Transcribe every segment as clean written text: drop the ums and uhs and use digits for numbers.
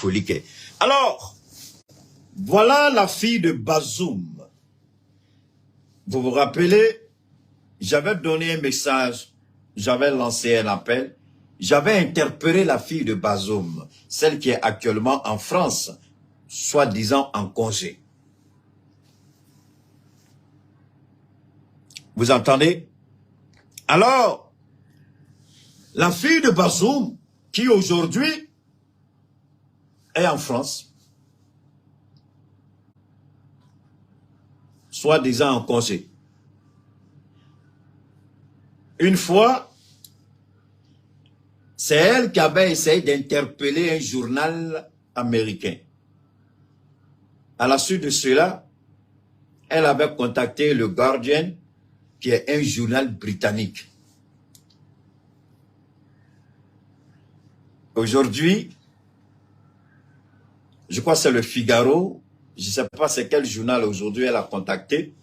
Folike. Alors, voilà la fille de Bazoum. Vous vous rappelez, j'avais donné un message, j'avais lancé un appel, j'avais interpellé la fille de Bazoum, celle qui est actuellement en France, soi-disant en congé. Vous entendez? Alors, la fille de Bazoum, qui aujourd'hui est en France, soi-disant en congé. Une fois, c'est elle qui avait essayé d'interpeller un journal américain. À la suite de cela, elle avait contacté le Guardian, qui est un journal britannique. Aujourd'hui, je crois que c'est le Figaro, je ne sais pas c'est quel journal aujourd'hui elle a contacté,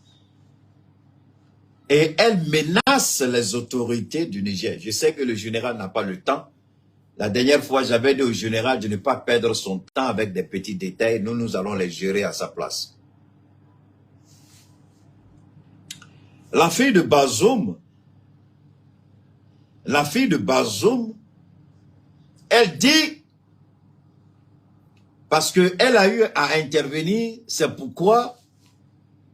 et elle menace les autorités du Niger. Je sais que le général n'a pas le temps. La dernière fois, j'avais dit au général de ne pas perdre son temps avec des petits détails. Nous allons les gérer à sa place. La fille de Bazoum, elle dit, parce qu'elle a eu à intervenir, c'est pourquoi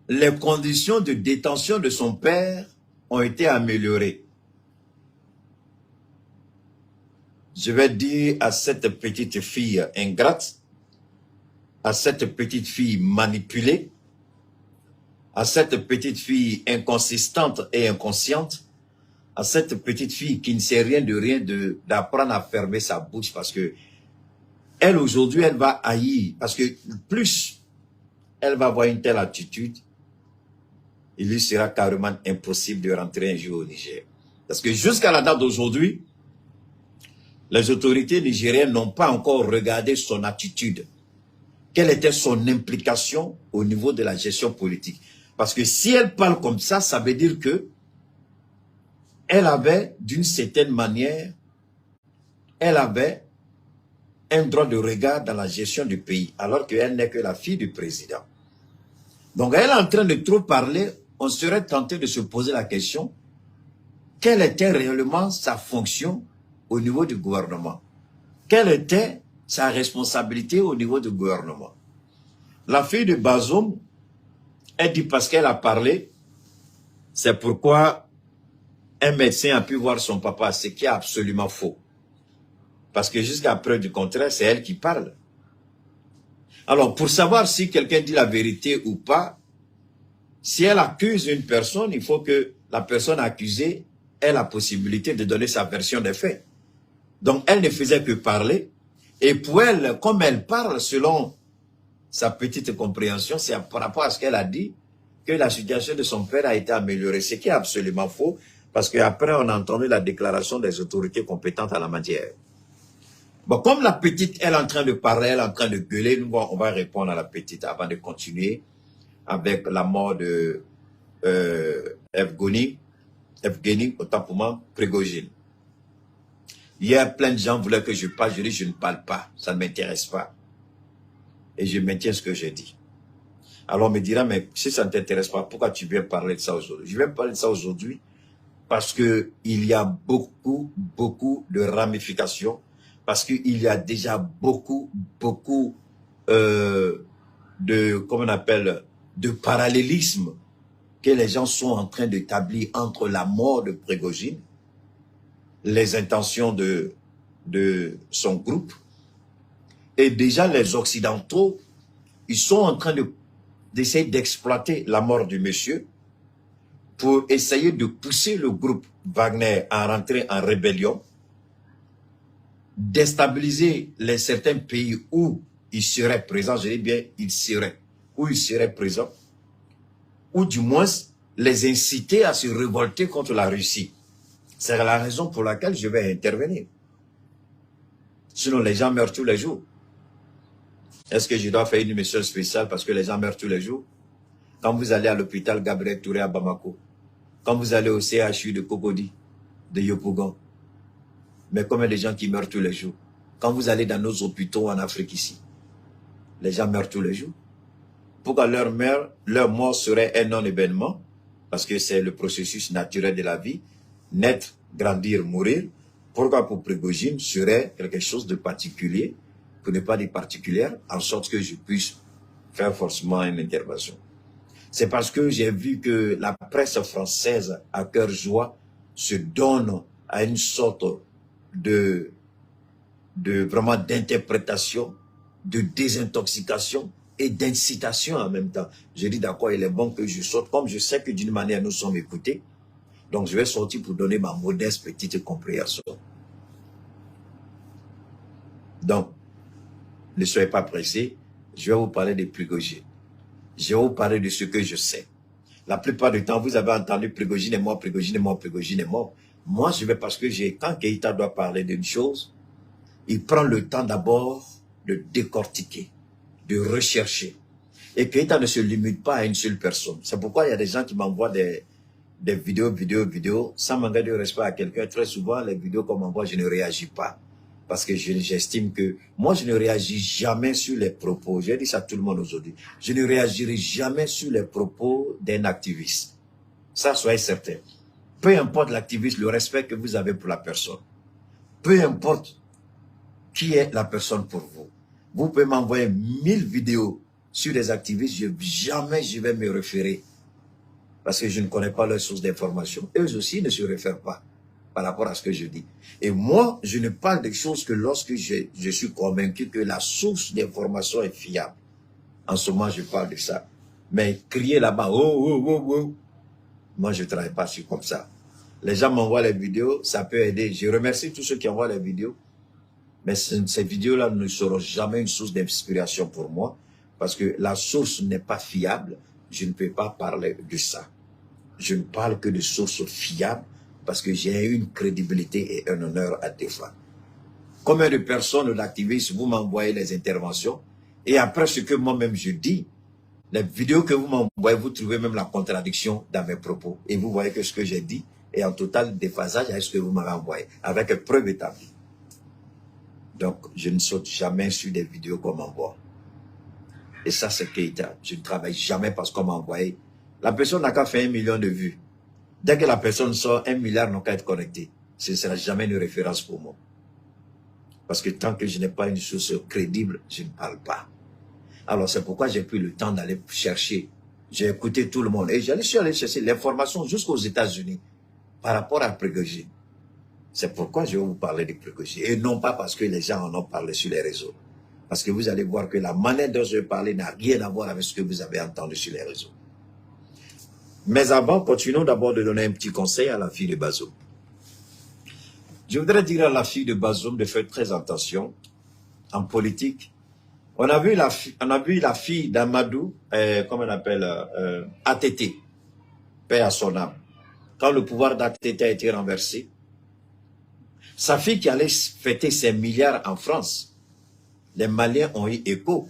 les conditions de détention de son père ont été améliorées. Je vais dire à cette petite fille ingrate, à cette petite fille manipulée, à cette petite fille inconsistante et inconsciente, à cette petite fille qui ne sait rien d'apprendre à fermer sa bouche, parce que elle aujourd'hui, elle va haïr, parce que plus elle va avoir une telle attitude, il lui sera carrément impossible de rentrer un jour au Niger. Parce que jusqu'à la date d'aujourd'hui, les autorités nigériennes n'ont pas encore regardé son attitude. Quelle était son implication au niveau de la gestion politique. Parce que si elle parle comme ça, ça veut dire que elle avait, d'une certaine manière, elle avait un droit de regard dans la gestion du pays, alors qu'elle n'est que la fille du président. Donc elle est en train de trop parler, on serait tenté de se poser la question, quelle était réellement sa fonction au niveau du gouvernement? Quelle était sa responsabilité au niveau du gouvernement? La fille de Bazoum, elle dit parce qu'elle a parlé, c'est pourquoi un médecin a pu voir son papa, ce qui est absolument faux. Parce que jusqu'à preuve du contraire, c'est elle qui parle. Alors, pour savoir si quelqu'un dit la vérité ou pas, si elle accuse une personne, il faut que la personne accusée ait la possibilité de donner sa version des faits. Donc, elle ne faisait que parler. Et pour elle, comme elle parle selon sa petite compréhension, c'est par rapport à ce qu'elle a dit que la situation de son père a été améliorée. Ce qui est absolument faux, parce qu'après, on a entendu la déclaration des autorités compétentes en la matière. Bon, comme la petite, elle est en train de parler, elle est en train de gueuler, nous, on va répondre à la petite avant de continuer avec la mort de Evgeny, autant pour moi, Prigojine. Hier, plein de gens voulaient que je parle, je dis je ne parle pas, ça ne m'intéresse pas. Et je maintiens ce que j'ai dit. Alors on me dira, mais si ça ne t'intéresse pas, pourquoi tu viens parler de ça aujourd'hui? Je viens parler de ça aujourd'hui parce que il y a beaucoup de ramifications, parce qu'il y a déjà beaucoup comment on appelle, de parallélisme que les gens sont en train d'établir entre la mort de Prigojine, les intentions de son groupe, et déjà les Occidentaux, ils sont en train d'essayer d'exploiter la mort du monsieur pour essayer de pousser le groupe Wagner à rentrer en rébellion, déstabiliser certains pays où il serait présent, je dis bien il serait, où il serait présent, ou du moins les inciter à se révolter contre la Russie. C'est la raison pour laquelle je vais intervenir. Sinon, les gens meurent tous les jours. Est-ce que je dois faire une émission spéciale parce que les gens meurent tous les jours? Quand vous allez à l'hôpital Gabriel Touré à Bamako, quand vous allez au CHU de Cocody, de Yopougon, mais combien de gens qui meurent tous les jours? Quand vous allez dans nos hôpitaux en Afrique ici, les gens meurent tous les jours. Pourquoi leur mort serait un non-événement? Parce que c'est le processus naturel de la vie. Naître, grandir, mourir. Pourquoi pour Prigojine serait quelque chose de particulier, pour ne pas dire particulière, en sorte que je puisse faire forcément une intervention. C'est parce que j'ai vu que la presse française, à cœur joie, se donne à une sorte de vraiment d'interprétation, de désintoxication et d'incitation en même temps. Je dis d'accord, il est bon que je sorte, comme je sais que d'une manière nous sommes écoutés, donc je vais sortir pour donner ma modeste petite compréhension. Donc, ne soyez pas pressés, je vais vous parler de Prigojine. Je vais vous parler de ce que je sais. La plupart du temps, vous avez entendu Prigojine est mort, Prigojine est mort, Prigojine est mort. Moi, je vais parce que quand Keïta doit parler d'une chose, il prend le temps d'abord de décortiquer, de rechercher. Et Keïta ne se limite pas à une seule personne. C'est pourquoi il y a des gens qui m'envoient des vidéos, sans manquer de respect à quelqu'un. Très souvent, les vidéos qu'on m'envoie, je ne réagis pas. Parce que j'estime que moi, je ne réagis jamais sur les propos. J'ai dit ça à tout le monde aujourd'hui. Je ne réagirai jamais sur les propos d'un activiste. Ça, soyez certain. Peu importe l'activiste, le respect que vous avez pour la personne. Peu importe qui est la personne pour vous. Vous pouvez m'envoyer 1000 vidéos sur des activistes. Jamais je vais me référer. Parce que je ne connais pas leurs sources d'information. Eux aussi ne se réfèrent pas par rapport à ce que je dis. Et moi, je ne parle de choses que lorsque je suis convaincu que la source d'information est fiable. En ce moment, je parle de ça. Mais crier là-bas, oh, oh, oh, oh, moi, je ne travaille pas sur comme ça. Les gens m'envoient les vidéos, ça peut aider. Je remercie tous ceux qui envoient les vidéos. Mais ces vidéos-là ne seront jamais une source d'inspiration pour moi. Parce que la source n'est pas fiable. Je ne peux pas parler de ça. Je ne parle que de sources fiables parce que j'ai une crédibilité et un honneur à défendre. Combien de personnes, d'activistes, vous m'envoyez les interventions et après ce que moi-même je dis, les vidéos que vous m'envoyez, vous trouvez même la contradiction dans mes propos. Et vous voyez que ce que j'ai dit est en total déphasage avec ce que vous m'avez envoyé, avec preuve établie. Donc, je ne saute jamais sur des vidéos qu'on m'envoie. Et ça, c'est Keïta. Je ne travaille jamais parce qu'on m'a envoyé. La personne n'a qu'à faire 1 million de vues. Dès que la personne sort, 1 milliard n'a qu'à être connecté. Ce ne sera jamais une référence pour moi. Parce que tant que je n'ai pas une source crédible, je ne parle pas. Alors c'est pourquoi j'ai pris le temps d'aller chercher. J'ai écouté tout le monde. Et suis allé chercher l'information jusqu'aux États-Unis par rapport à Prigojine. C'est pourquoi je vais vous parler de Prigojine. Et non pas parce que les gens en ont parlé sur les réseaux. Parce que vous allez voir que la manière dont je vais parler n'a rien à voir avec ce que vous avez entendu sur les réseaux. Mais avant, continuons d'abord de donner un petit conseil à la fille de Bazoum. Je voudrais dire à la fille de Bazoum de faire très attention. En politique, on a vu la fille d'Amadou, comment on appelle, ATT, paix à son âme. Quand le pouvoir d'ATT a été renversé, sa fille qui allait fêter ses milliards en France, les Maliens ont eu écho.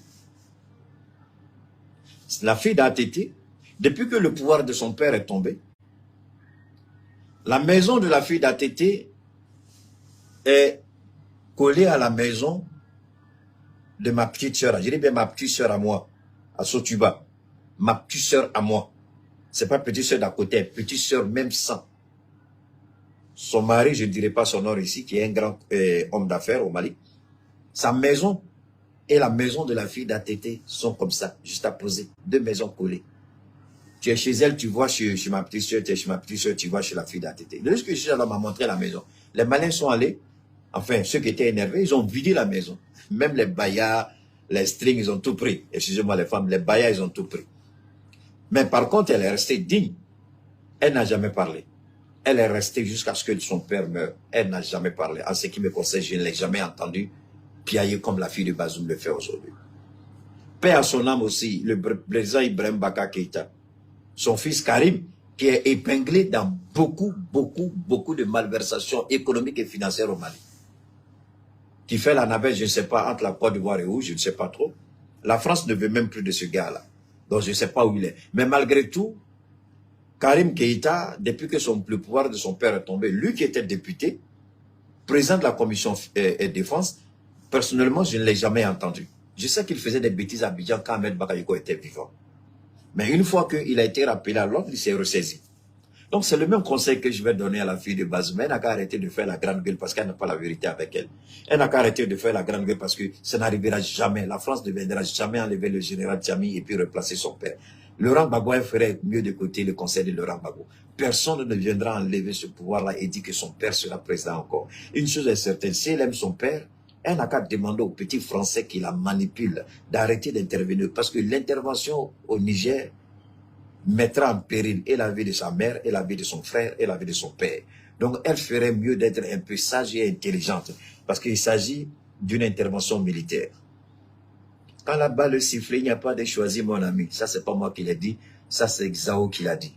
La fille d'ATT, depuis que le pouvoir de son père est tombé, la maison de la fille d'ATT est collée à la maison de ma petite sœur. Je dis bien ma petite sœur à moi, à Sotuba. Ma petite sœur à moi. C'est pas petite sœur d'à côté, petite sœur même sang. Son mari, je ne dirai pas son nom ici, qui est un grand homme d'affaires au Mali. Sa maison et la maison de la fille d'ATT sont comme ça, juste à poser. 2 maisons collées. Tu es chez elle, tu vois chez ma petite soeur, tu es chez ma petite soeur, tu vois chez la fille d'ATT. Lorsque je suis allé m'a montré la maison, les Maliens sont allés, enfin, ceux qui étaient énervés, ils ont vidé la maison. Même les bayas, les strings, ils ont tout pris. Excusez-moi les femmes, les bayas, ils ont tout pris. Mais par contre, elle est restée digne. Elle n'a jamais parlé. Elle est restée jusqu'à ce que son père meure. Elle n'a jamais parlé. En ce qui me concerne, je ne l'ai jamais entendu piailler comme la fille de Bazoum le fait aujourd'hui. Paix à son âme aussi, le président Ibrahim Baka Keïta. Son fils Karim, qui est épinglé dans beaucoup de malversations économiques et financières au Mali. Qui fait la navette, je ne sais pas, entre la Côte d'Ivoire et où, je ne sais pas trop. La France ne veut même plus de ce gars-là. Donc je ne sais pas où il est. Mais malgré tout, Karim Keïta, depuis que le pouvoir de son père est tombé, lui qui était député, président de la commission défense, Personnellement, je ne l'ai jamais entendu. Je sais qu'il faisait des bêtises à Abidjan quand Ahmed Bakayoko était vivant. Mais une fois qu'il a été rappelé à l'ordre, il s'est ressaisi. Donc c'est le même conseil que je vais donner à la fille de Bazoum. Elle n'a qu'à arrêter de faire la grande gueule parce qu'elle n'a pas la vérité avec elle. Elle n'a qu'à arrêter de faire la grande gueule parce que ça n'arrivera jamais. La France ne viendra jamais enlever le général Tchami et puis replacer son père. Laurent Gbagbo ferait mieux d'écouter le conseil de Laurent Gbagbo. Personne ne viendra enlever ce pouvoir-là et dire que son père sera président encore. Une chose est certaine, si elle aime son père, elle n'a qu'à demander aux petits Français qui la manipulent d'arrêter d'intervenir. Parce que l'intervention au Niger mettra en péril et la vie de sa mère, et la vie de son frère, et la vie de son père. Donc elle ferait mieux d'être un peu sage et intelligente. Parce qu'il s'agit d'une intervention militaire. Quand la balle siffle, il n'y a pas de choisi, mon ami. Ça, c'est pas moi qui l'ai dit. Ça, c'est Xao qui l'a dit.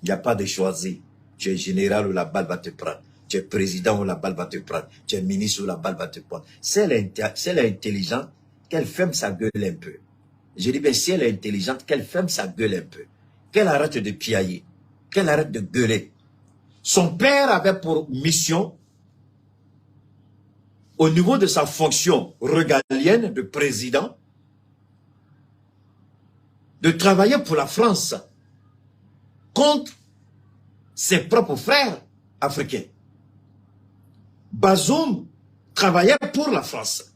Il n'y a pas de choisi. Tu es général ou la balle va te prendre. Tu es président ou la balle va te prendre. Tu es ministre ou la balle va te prendre. Si elle est intelligente, qu'elle ferme sa gueule un peu. Je dis bien, si elle est intelligente, qu'elle ferme sa gueule un peu. Qu'elle arrête de piailler. Qu'elle arrête de gueuler. Son père avait pour mission, au niveau de sa fonction régalienne de président, de travailler pour la France contre ses propres frères africains. Bazoum travaillait pour la France.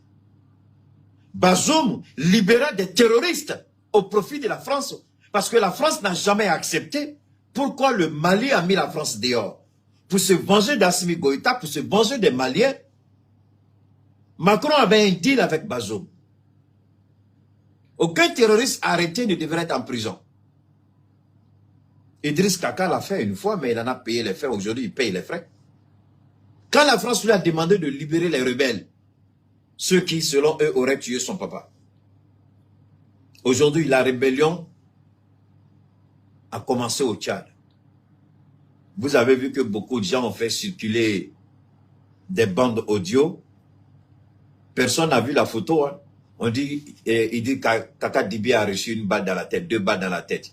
Bazoum libérait des terroristes au profit de la France parce que la France n'a jamais accepté. Pourquoi le Mali a mis la France dehors? Pour se venger d'Assimi Goïta, pour se venger des Maliens. Macron avait un deal avec Bazoum. Aucun terroriste arrêté ne devrait être en prison. Idriss Kaka l'a fait une fois, mais il en a payé les frais. Aujourd'hui, il paye les frais. Quand la France lui a demandé de libérer les rebelles, ceux qui, selon eux, auraient tué son papa. Aujourd'hui, la rébellion a commencé au Tchad. Vous avez vu que beaucoup de gens ont fait circuler des bandes audio. Personne n'a vu la photo. Hein. On dit, il dit Kaka Dibi a reçu une balle dans la tête, 2 balles dans la tête.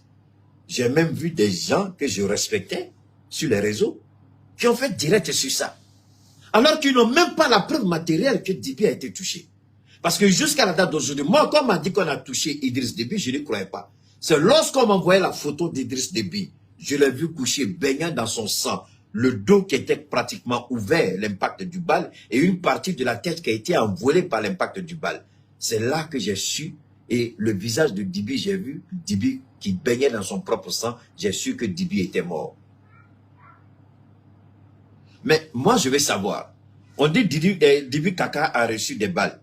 J'ai même vu des gens que je respectais sur les réseaux qui ont fait direct sur ça. Alors qu'ils n'ont même pas la preuve matérielle que Dibi a été touché. Parce que jusqu'à la date d'aujourd'hui, moi, quand on m'a dit qu'on a touché Idriss Déby, je ne croyais pas. C'est lorsqu'on m'envoyait la photo d'Idriss Déby, je l'ai vu coucher baignant dans son sang, le dos qui était pratiquement ouvert, l'impact du bal, et une partie de la tête qui a été envolée par l'impact du bal. C'est là que j'ai su, et le visage de Dibi, j'ai vu Dibi qui baignait dans son propre sang, j'ai su que Dibi était mort. Mais moi, je veux savoir, on dit Dibi Kaka a reçu des balles.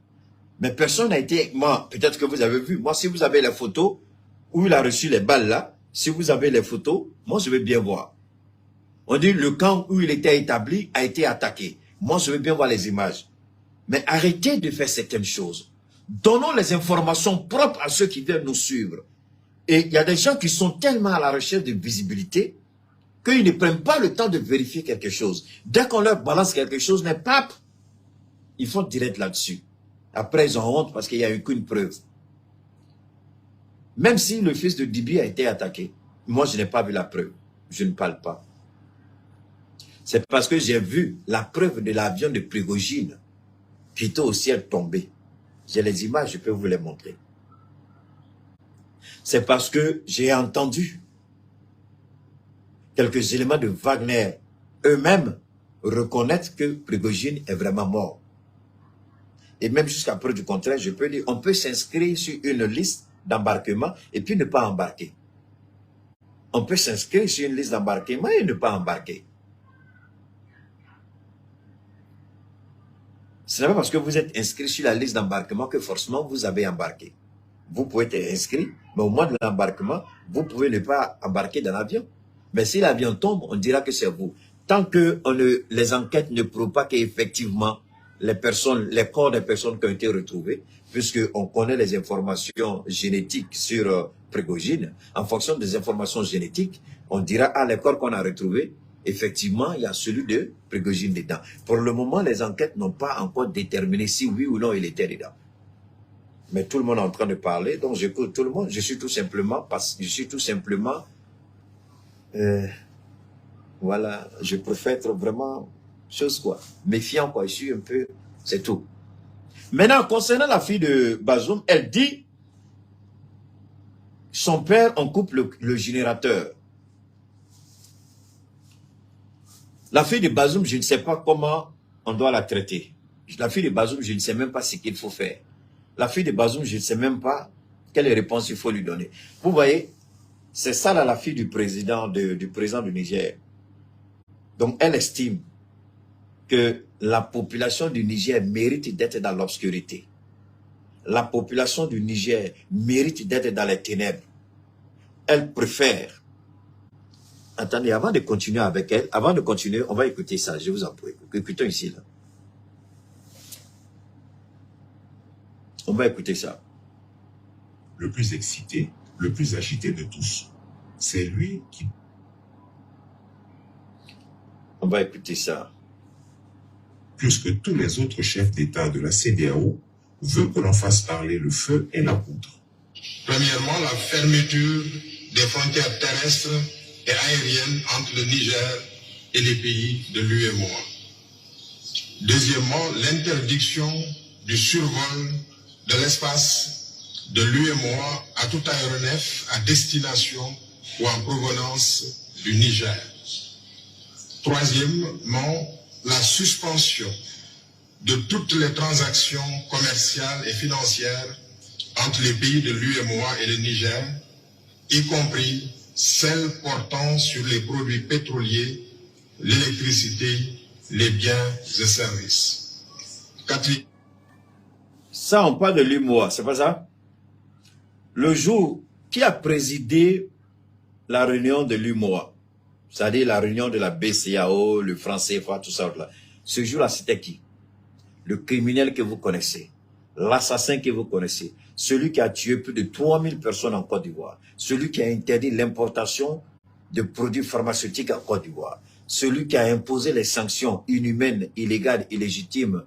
Mais personne n'a été, moi, peut-être que vous avez vu, moi, si vous avez les photos où il a reçu les balles là, si vous avez les photos, moi, je veux bien voir. On dit le camp où il était établi a été attaqué. Moi, je veux bien voir les images. Mais arrêtez de faire certaines choses. Donnons les informations propres à ceux qui viennent nous suivre. Et il y a des gens qui sont tellement à la recherche de visibilité qu'ils ne prennent pas le temps de vérifier quelque chose. Dès qu'on leur balance quelque chose, n'est pas, ils font direct là-dessus. Après, ils ont honte parce qu'il n'y a eu qu'une preuve. Même si le fils de Dibi a été attaqué, moi, je n'ai pas vu la preuve. Je ne parle pas. C'est parce que j'ai vu la preuve de l'avion de Prigogine qui était au ciel tombé. J'ai les images, je peux vous les montrer. C'est parce que j'ai entendu quelques éléments de Wagner eux-mêmes reconnaître que Prigogine est vraiment mort. Et même jusqu'à preuve du contraire, je peux dire, on peut s'inscrire sur une liste d'embarquement et puis ne pas embarquer. On peut s'inscrire sur une liste d'embarquement et ne pas embarquer. Ce n'est pas parce que vous êtes inscrit sur la liste d'embarquement que forcément vous avez embarqué. Vous pouvez être inscrit, mais au moment de l'embarquement, vous pouvez ne pas embarquer dans l'avion. Mais si l'avion tombe, on dira que c'est vous. Tant que les enquêtes ne prouvent pas qu'effectivement, les corps des personnes qui ont été retrouvées, puisqu'on connaît les informations génétiques sur Prigogine, en fonction des informations génétiques, on dira, ah, les corps qu'on a retrouvés, effectivement, il y a celui de Prigogine dedans. Pour le moment, les enquêtes n'ont pas encore déterminé si oui ou non il était dedans. Mais tout le monde est en train de parler, donc j'écoute tout le monde. Je suis tout simplement, voilà, je préfère être vraiment, méfiant, quoi. Je suis un peu C'est tout. Maintenant, concernant la fille de Bazoum, elle dit son père en coupe le générateur. La fille de Bazoum, je ne sais pas comment on doit la traiter. La fille de Bazoum, je ne sais même pas ce qu'il faut faire. La fille de Bazoum, je ne sais même pas quelle réponse il faut lui donner. Vous voyez, c'est ça là, la fille du président du Niger. Donc, elle estime que la population du Niger mérite d'être dans l'obscurité. La population du Niger mérite d'être dans les ténèbres. Elle préfère. Attendez, avant de continuer avec elle, avant de continuer, on va écouter ça, je vous en prie. Écoutons ici, là. On va écouter ça. Le plus excité, le plus agité de tous, c'est lui qui... On va écouter ça. Plus que tous les autres chefs d'État de la CEDEAO, veut que l'on fasse parler le feu et la poudre. Premièrement, la fermeture des frontières terrestres et aériennes entre le Niger et les pays de l'UEMOA. Deuxièmement, l'interdiction du survol de l'espace de l'UEMOA à tout aéronef à destination ou en provenance du Niger. Troisièmement, la suspension de toutes les transactions commerciales et financières entre les pays de l'UEMOA et le Niger, y compris celles portant sur les produits pétroliers, l'électricité, les biens et services. Ça, on parle de l'UEMOA, c'est pas ça? Le jour qui a présidé la réunion de l'UEMOA, c'est-à-dire la réunion de la BCAO, le franc CFA, tout ça, là. Ce jour-là, c'était qui? Le criminel que vous connaissez, l'assassin que vous connaissez, celui qui a tué plus de 3000 personnes en Côte d'Ivoire, celui qui a interdit l'importation de produits pharmaceutiques en Côte d'Ivoire, celui qui a imposé les sanctions inhumaines, illégales, illégitimes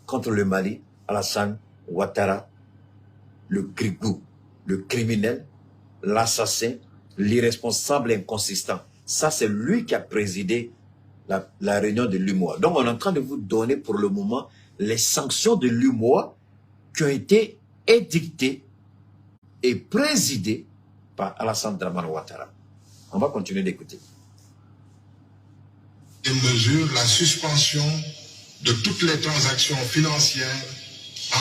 contre le Mali, Alassane Ouattara, le grigou, le criminel, l'assassin, l'irresponsable inconsistant. Ça, c'est lui qui a présidé la réunion de l'UEMOA. Donc, on est en train de vous donner pour le moment les sanctions de l'UEMOA qui ont été édictées et présidées par Alassane Dramane Ouattara. On va continuer d'écouter. Et mesure la suspension de toutes les transactions financières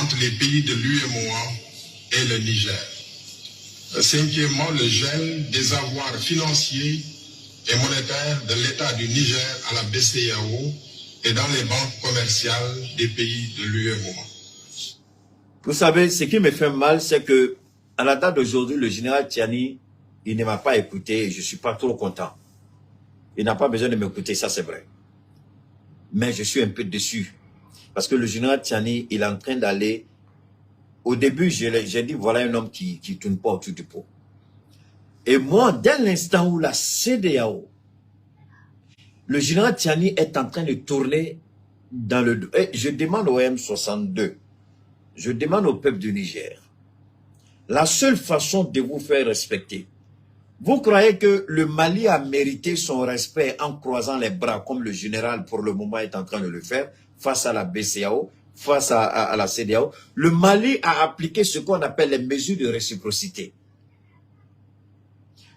entre les pays de l'UEMOA et le Niger. Cinquièmement, le gel des avoirs financiers et monétaires de l'État du Niger à la BCEAO et dans les banques commerciales des pays de l'UEMOA. Vous savez, ce qui me fait mal, c'est que à la date d'aujourd'hui, le général Tiani, il ne m'a pas écouté et je ne suis pas trop content. Il n'a pas besoin de m'écouter, ça c'est vrai. Mais je suis un peu déçu. Parce que le général Tiani, il est en train d'aller... Au début, j'ai dit, voilà un homme qui ne tourne pas autour du pot. Et moi, dès l'instant où la CEDEAO, le général Tiani est en train de tourner dans le... Et je demande au M62, je demande au peuple du Niger, la seule façon de vous faire respecter, vous croyez que le Mali a mérité son respect en croisant les bras, comme le général pour le moment est en train de le faire, face à la BCEAO, face à la CEDEAO? Le Mali a appliqué ce qu'on appelle les mesures de réciprocité.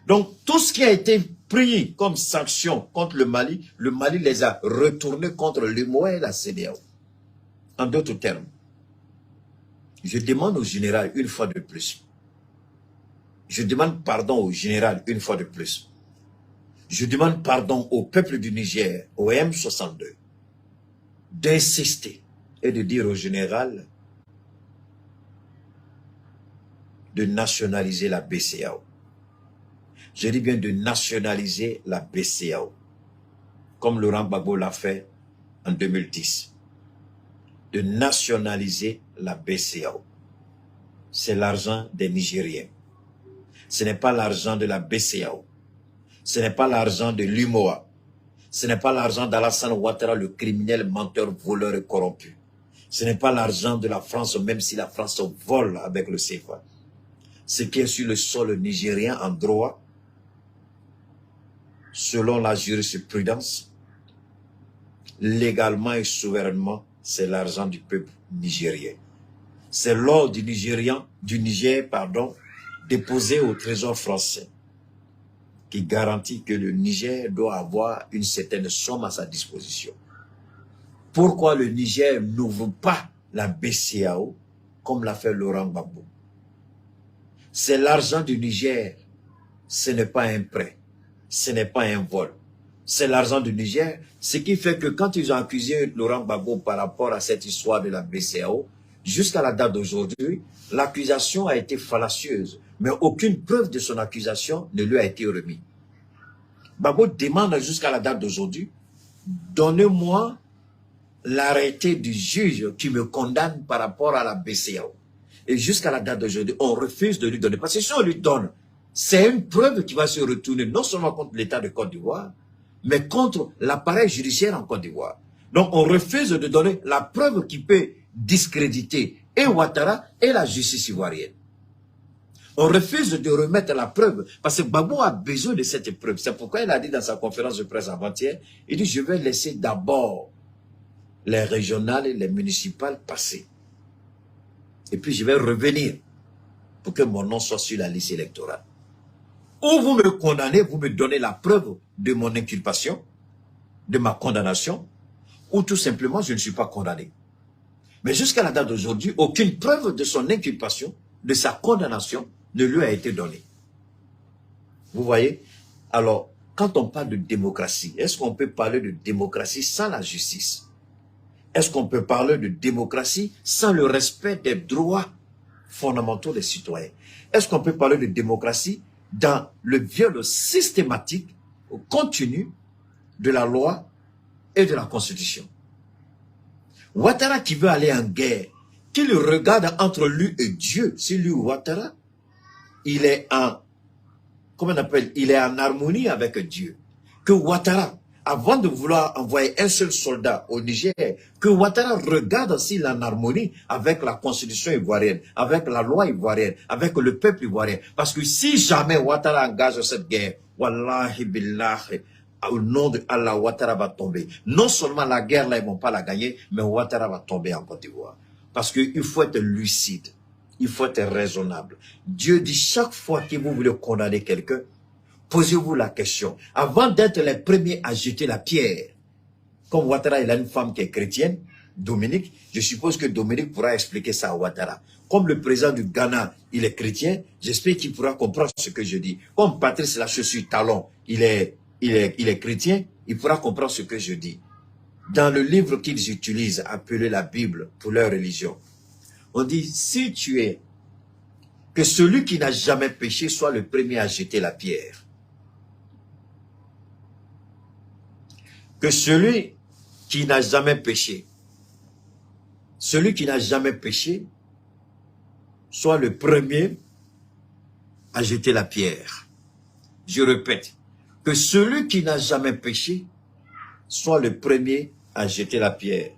Donc, tout ce qui a été pris comme sanction contre le Mali les a retournés contre l'UEMOA et la CEDEAO. En d'autres termes, je demande au général une fois de plus, je demande pardon au général une fois de plus, je demande pardon au peuple du Niger, au M62, d'insister et de dire au général de nationaliser la BCEAO. Je dis bien de nationaliser la BCEAO, comme Laurent Gbagbo l'a fait en 2010. De nationaliser la BCEAO. C'est l'argent des Nigériens. Ce n'est pas l'argent de la BCEAO. Ce n'est pas l'argent de l'UEMOA. Ce n'est pas l'argent d'Alassane Ouattara, le criminel, menteur, voleur et corrompu. Ce n'est pas l'argent de la France, même si la France vole avec le CFA. Ce qui est sur le sol nigérien en droit, selon la jurisprudence, légalement et souverainement, c'est l'argent du peuple nigérien. C'est l'or du Niger, déposé au trésor français, qui garantit que le Niger doit avoir une certaine somme à sa disposition. Pourquoi le Niger n'ouvre pas la BCEAO comme l'a fait Laurent Gbagbo? C'est l'argent du Niger, ce n'est pas un prêt, ce n'est pas un vol. C'est l'argent du Niger, ce qui fait que quand ils ont accusé Laurent Gbagbo par rapport à cette histoire de la BCEAO, jusqu'à la date d'aujourd'hui, l'accusation a été fallacieuse, mais aucune preuve de son accusation ne lui a été remise. Gbagbo demande jusqu'à la date d'aujourd'hui, donnez-moi l'arrêté du juge qui me condamne par rapport à la BCEAO. Et jusqu'à la date d'aujourd'hui, on refuse de lui donner. Parce que si on lui donne, c'est une preuve qui va se retourner non seulement contre l'État de Côte d'Ivoire, mais contre l'appareil judiciaire en Côte d'Ivoire. Donc on refuse de donner la preuve qui peut discréditer et Ouattara et la justice ivoirienne. On refuse de remettre la preuve parce que Gbagbo a besoin de cette preuve. C'est pourquoi il a dit dans sa conférence de presse avant-hier, il dit je vais laisser d'abord les régionales et les municipales passer. Et puis je vais revenir pour que mon nom soit sur la liste électorale. Ou vous me condamnez, vous me donnez la preuve de mon inculpation, de ma condamnation, ou tout simplement je ne suis pas condamné. Mais jusqu'à la date d'aujourd'hui, aucune preuve de son inculpation, de sa condamnation, ne lui a été donnée. Vous voyez? Alors, quand on parle de démocratie, est-ce qu'on peut parler de démocratie sans la justice? Est-ce qu'on peut parler de démocratie sans le respect des droits fondamentaux des citoyens? Est-ce qu'on peut parler de démocratie dans le viol systématique, continu de la loi et de la Constitution? Ouattara qui veut aller en guerre, qu'il regarde entre lui et Dieu, c'est lui Ouattara, il est en, comment on appelle, il est en harmonie avec Dieu. Que Ouattara, avant de vouloir envoyer un seul soldat au Niger, que Ouattara regarde s'il est en harmonie avec la constitution ivoirienne, avec la loi ivoirienne, avec le peuple ivoirien. Parce que si jamais Ouattara engage cette guerre, wallahi billahi, au nom de Allah, Ouattara va tomber. Non seulement la guerre là, ils ne vont pas la gagner, mais Ouattara va tomber en Côte d'Ivoire. Parce qu'il faut être lucide, il faut être raisonnable. Dieu dit chaque fois que vous voulez condamner quelqu'un, posez-vous la question. Avant d'être les premiers à jeter la pierre, comme Ouattara, il a une femme qui est chrétienne, Dominique, je suppose que Dominique pourra expliquer ça à Ouattara. Comme le président du Ghana, il est chrétien, j'espère qu'il pourra comprendre ce que je dis. Comme Patrice la chaussure talon, il est chrétien, il pourra comprendre ce que je dis. Dans le livre qu'ils utilisent, appelé la Bible pour leur religion, on dit, si tu es, que celui qui n'a jamais péché soit le premier à jeter la pierre. Que celui qui n'a jamais péché, soit le premier à jeter la pierre. Je répète, que celui qui n'a jamais péché soit le premier à jeter la pierre.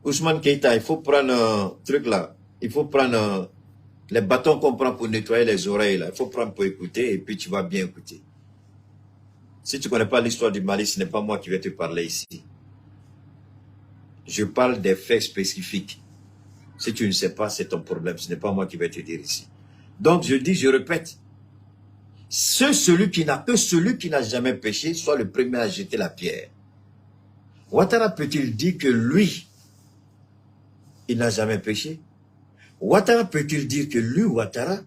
Ousmane Keïta, il faut prendre un truc là, il faut prendre les bâtons qu'on prend pour nettoyer les oreilles là, il faut prendre pour écouter et puis tu vas bien écouter. Si tu ne connais pas l'histoire du Mali, ce n'est pas moi qui vais te parler ici. Je parle des faits spécifiques. Si tu ne sais pas, c'est ton problème. Ce n'est pas moi qui vais te dire ici. Donc, je dis, je répète. Celui qui n'a jamais péché, soit le premier à jeter la pierre. Ouattara peut-il dire que lui, il n'a jamais péché? Ouattara peut-il dire que lui, Ouattara,